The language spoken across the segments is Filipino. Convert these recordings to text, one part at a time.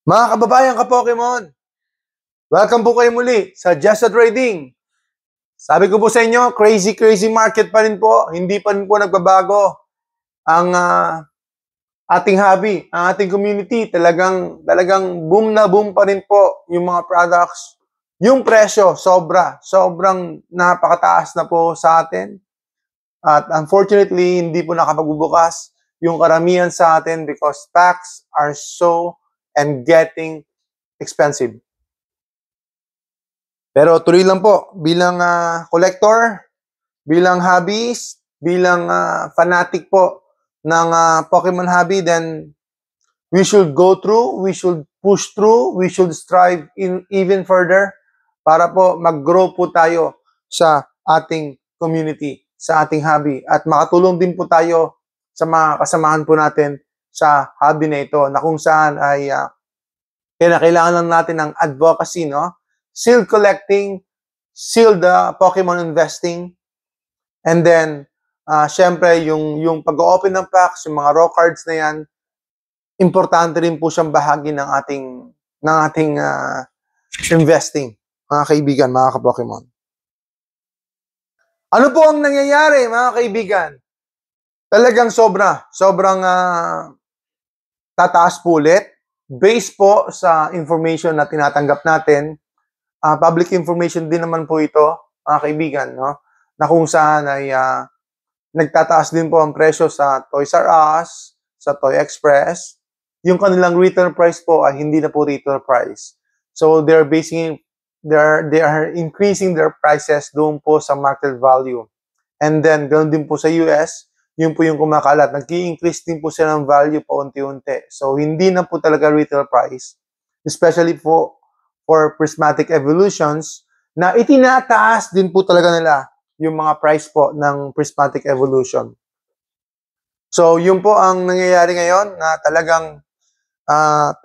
Mga kababayan ka-Pokemon, welcome po kayo muli sa Just a Trading. Sabi ko po sa inyo, crazy market pa rin po. Hindi pa rin po nagbabago ang ating hobby, ang ating community. Talagang boom na boom pa rin po yung mga products. Yung presyo, sobrang napakataas na po sa atin. At unfortunately, hindi po nakapagbubukas yung karamihan sa atin because packs are so and getting expensive. Pero tuloy lang po, bilang collector, bilang hobbyist, bilang fanatic po ng Pokemon hobby, then we should go through, we should push through, we should strive even further para po mag-grow po tayo sa ating community, sa ating hobby. At makatulong din po tayo sa mga kasamahan po natin sa hobby na ito, na kung saan ay kailangan lang natin ng advocacy, no? Sealed collecting, sealed Pokemon investing, and then, syempre, yung pag-open ng packs, yung mga raw cards na yan, importante rin po siyang bahagi ng ating investing, mga kaibigan, mga ka-Pokemon. Ano po ang nangyayari, mga kaibigan? Talagang sobrang tataas po ulit. Based po sa information na tinatanggap natin, public information din naman po ito, mga kaibigan, no? Na kung saan ay nagtataas din po ang presyo sa Toys R Us, sa Toy Express. Yung kanilang retail price po ay hindi na po retail price. So they are increasing their prices doon po sa market value. And then ganoon din po sa US, yun po yung kumakalat. Nag-i-increase din po sila ng value paunti-unti. So hindi na po talaga retail price, especially po for Prismatic Evolutions, na itinataas din po talaga nila yung mga price po ng Prismatic Evolution. So, yun po ang nangyayari ngayon, na talagang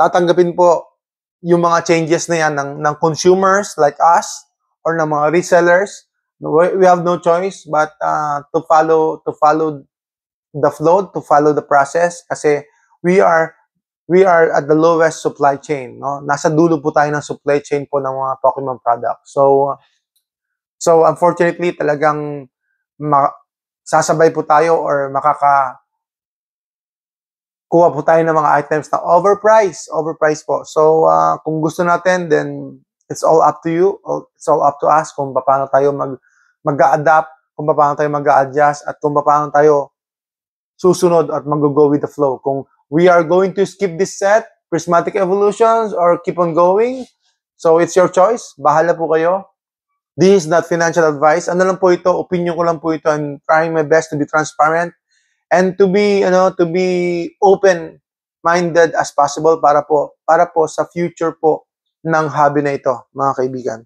tatanggapin po yung mga changes na yan ng consumers like us or ng mga resellers. We have no choice but to follow the flow, to follow the process, kasi we are at the lowest supply chain, no? Nasa dulo po tayo ng supply chain po ng mga Pokemon products. So unfortunately, talagang sasabay po tayo or kuha po tayo ng mga items na overpriced po. So kung gusto natin, then it's all up to you. It's all up to us kung paano tayo mag-a-adapt, kung paano tayo mag-a-adjust, at kung paano tayo susunod at mag-go with the flow. Kung we are going to skip this set, Prismatic Evolutions, or keep on going, so it's your choice. Bahala po kayo. This is not financial advice. Ano lang po ito, opinion ko lang po ito. I'm trying my best to be transparent and to be open-minded as possible para po sa future po ng hobby na ito, mga kaibigan.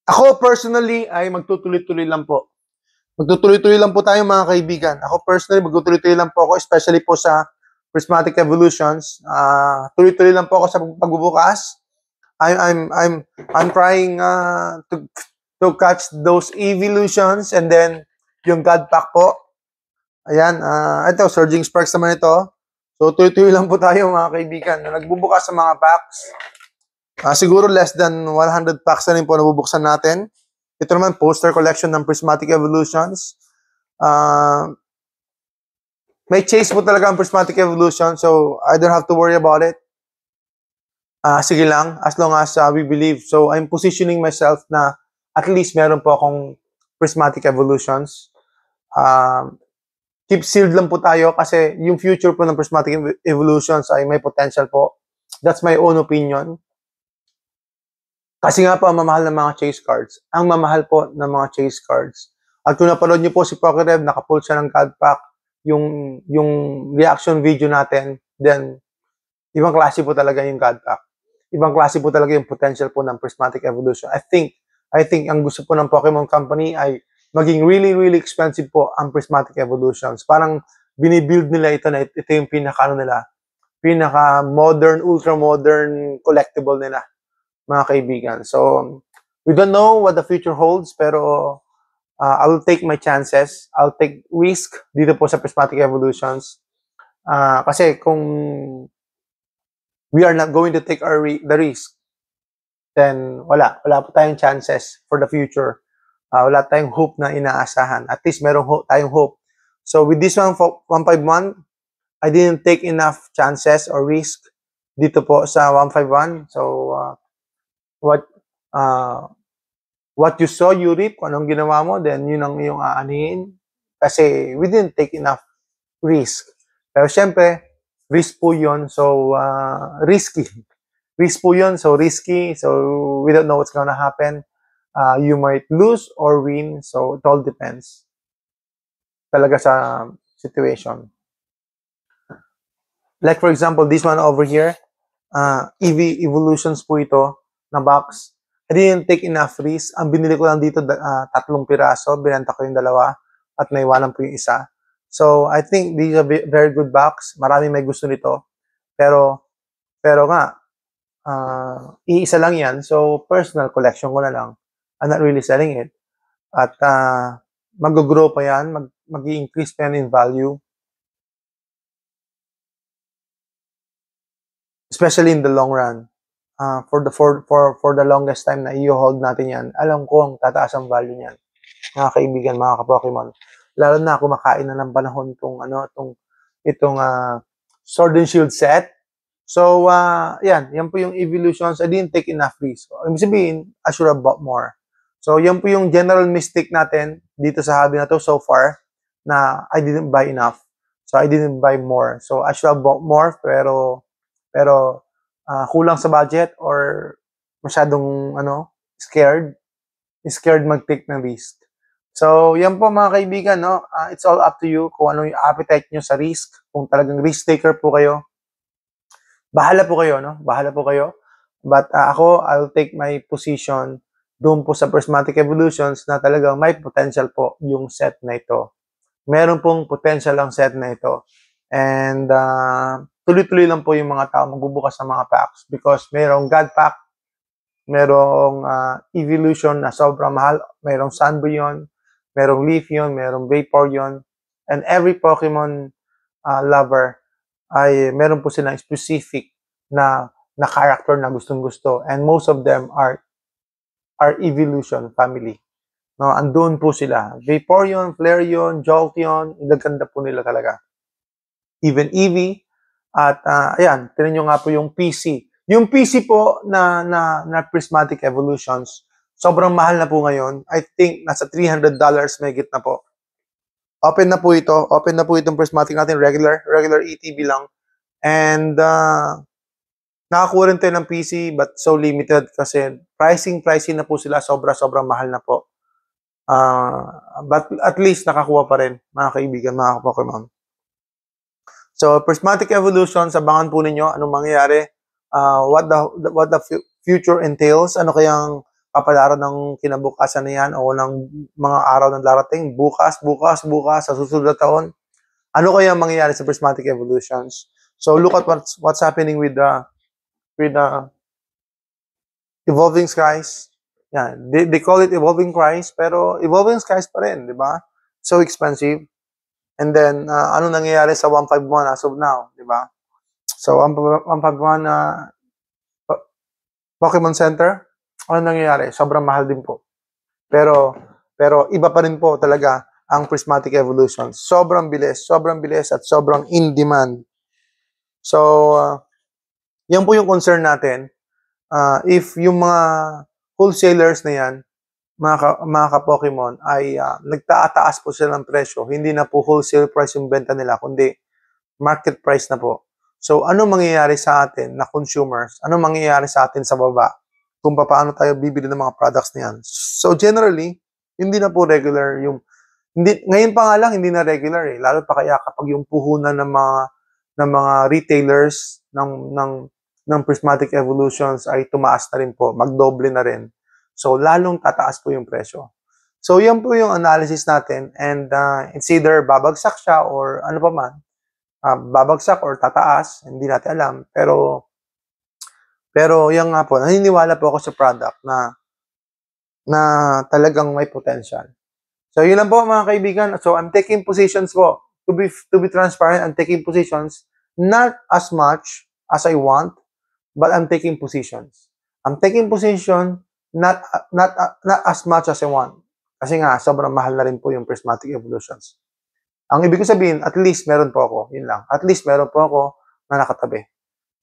Ako personally ay magtutuloy-tuloy lang po. Magtutuloy-tuloy lang po tayo, mga kaibigan. Ako personally, magtutuloy-tuloy lang po ako, especially po sa Prismatic Evolutions. Tuloy-tuloy lang po ako sa pagbubukas. I'm trying to catch those evolutions, and then yung God Pack po. Ayan, ito, Surging Sparks naman ito. So, tuloy-tuloy lang po tayo, mga kaibigan. Nagbubukas sa mga packs. Siguro less than 100 packs na rin po nabubuksan natin. Ito naman, poster collection ng Prismatic Evolutions. May chase po talaga ang Prismatic Evolution, so I don't have to worry about it. Sige lang, as long as we believe. So I'm positioning myself na at least meron po akong Prismatic Evolutions. Keep sealed lang po tayo kasi yung future po ng Prismatic Evolutions ay may potential po. That's my own opinion. Kasi nga po, ang mamahal ng mga chase cards. Ang mamahal po ng mga chase cards. At kung napanood niyo po si PokeRev, nakapull siya ng God Pack, yung reaction video natin, then, ibang klase po talaga yung God Pack. Ibang klase po talaga yung potential po ng Prismatic Evolution. I think ang gusto po ng Pokemon Company ay maging really expensive po ang Prismatic Evolutions. Parang binibuild nila ito na ito yung pinaka-modern, ultra-modern collectible nila, mga kaibigan. So, we don't know what the future holds, pero I will take my chances. I'll take risk dito po sa Prismatic Evolutions. Kasi kung we are not going to take the risk, then wala po tayong chances for the future. Wala tayong hope na inaasahan. At least meron tayong hope. So with this 151, I didn't take enough chances or risk dito po sa 151. So what you saw, you reap. Kung anong ginawa mo, then yun ang iyong aanihin. Kasi we didn't take enough risk. Pero syempre, risk po yun. So risky. Risk po yun. So risky. So we don't know what's gonna happen. You might lose or win. So it all depends talaga sa situation. Like for example, this one over here, EV Evolutions po ito na box. I didn't take enough risk. Ang binili ko lang dito, 3 piraso. Binenta ko yung 2 at naiwanan po yung isa. So I think this is a very good box. Maraming may gusto nito. Pero nga, iisa lang yan. So personal collection ko na lang. I'm not really selling it. At mag-grow pa yan, mag-i-increase pa yan in value. Especially in the long run. For the longest time na i-hold natin yan, alam ko ang tataas ang value niyan. Mga kaibigan, mga ka-Pokemon. Lalo na kumakain na ng panahon itong Sword and Shield set. So, yan po yung evolutions. I didn't take enough risk. Ibig sabihin, I should have bought more. So, yan po yung general mistake natin dito sa hobby na to so far, na I didn't buy enough. So, I didn't buy more. So, I should have bought more, pero kulang sa budget or masyadong scared mag-take ng risk. So, yan po mga kaibigan, no? It's all up to you kung ano yung appetite nyo sa risk. Kung talagang risk taker po kayo, bahala po kayo, no? Bahala po kayo. But ako, I'll take my position doon po sa Prismatic Evolutions na talagang may potential po yung set na ito. Meron pong potential ang set na ito. And tuloy-tuloy lang po yung mga tao magbubukas ng mga packs because mayroong God pack, mayroong Evolution na sobrang mahal, mayroong Sunbreon, mayroong Leafeon, mayroong Vaporeon, and every Pokemon lover ay meron po silang specific na character na gustong-gusto, and most of them are Evolution family. No, andun po sila. Vaporeon, Flareon, Jolteon, gaganda po nila talaga. Even Eevee, at ayan, tinan nyo nga po yung PC. Yung PC po na Prismatic Evolutions, sobrang mahal na po ngayon. I think nasa $300 megit na po. Open na po ito. Open na po itong Prismatic natin. Regular ETB lang. And nakakuha rin tayo ng PC but so limited kasi pricing na po sila. Sobrang mahal na po. But at least nakakuha pa rin, mga kaibigan, mga Pokemon. So, Prismatic Evolutions, abangan po ninyo anong mangyayari, what the future entails, ano kayang papalaran ng kinabukasan na yan o ng mga araw na darating, bukas, sa susunod na taon. Ano kayang mangyayari sa Prismatic Evolutions? So, look at what's happening with the Evolving Skies. Yeah, they call it Evolving Skies, pero Evolving Skies pa rin, di ba? So expensive. And then, ano nangyayari sa 151 as of now, di ba? So, 151 Pokemon Center, ano nangyayari? Sobrang mahal din po. Pero iba pa rin po talaga ang Prismatic Evolution. Sobrang bilis at sobrang in demand. So, yan po yung concern natin. If yung mga wholesalers na yan, mga ka-Pokemon, ay nagtaataas po sila ng presyo. Hindi na po wholesale price yung benta nila, kundi market price na po. So, ano mangyayari sa atin na consumers? Ano mangyayari sa atin sa baba? Kung paano tayo bibili ng mga products niyan. So, generally, hindi na po regular yung... ngayon pa nga lang, hindi na regular eh. Lalo pa kaya kapag yung puhunan ng mga retailers ng Prismatic Evolutions ay tumaas na rin po. Magdoble na rin. So, lalong tataas po yung presyo. So, yan po yung analysis natin. And it's either babagsak siya or ano pa man. Babagsak or tataas. Hindi natin alam. Pero yan nga po. Naniniwala po ako sa product na talagang may potential. So, yun lang po mga kaibigan. So, I'm taking positions po. To be transparent, I'm taking positions not as much as I want. but I'm taking positions. I'm taking position not as much as I want. Kasi nga, sobrang mahal na rin po yung prismatic evolutions. Ang ibig ko sabihin, at least meron po ako. Yun lang. At least meron po ako na nakatabi.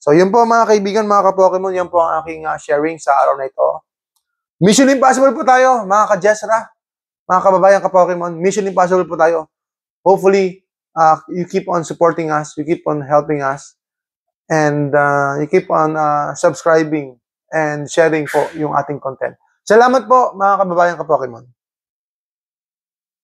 So, yun po mga kaibigan, mga ka-Pokemon, yan po ang aking sharing sa araw na ito. Mission Impossible po tayo, mga ka-Jesra, mga kababayan ka-Pokemon. Mission Impossible po tayo. Hopefully, you keep on supporting us, you keep on helping us, and you keep on subscribing and sharing po yung ating content. Salamat po, mga kababayan ka-Pokemon.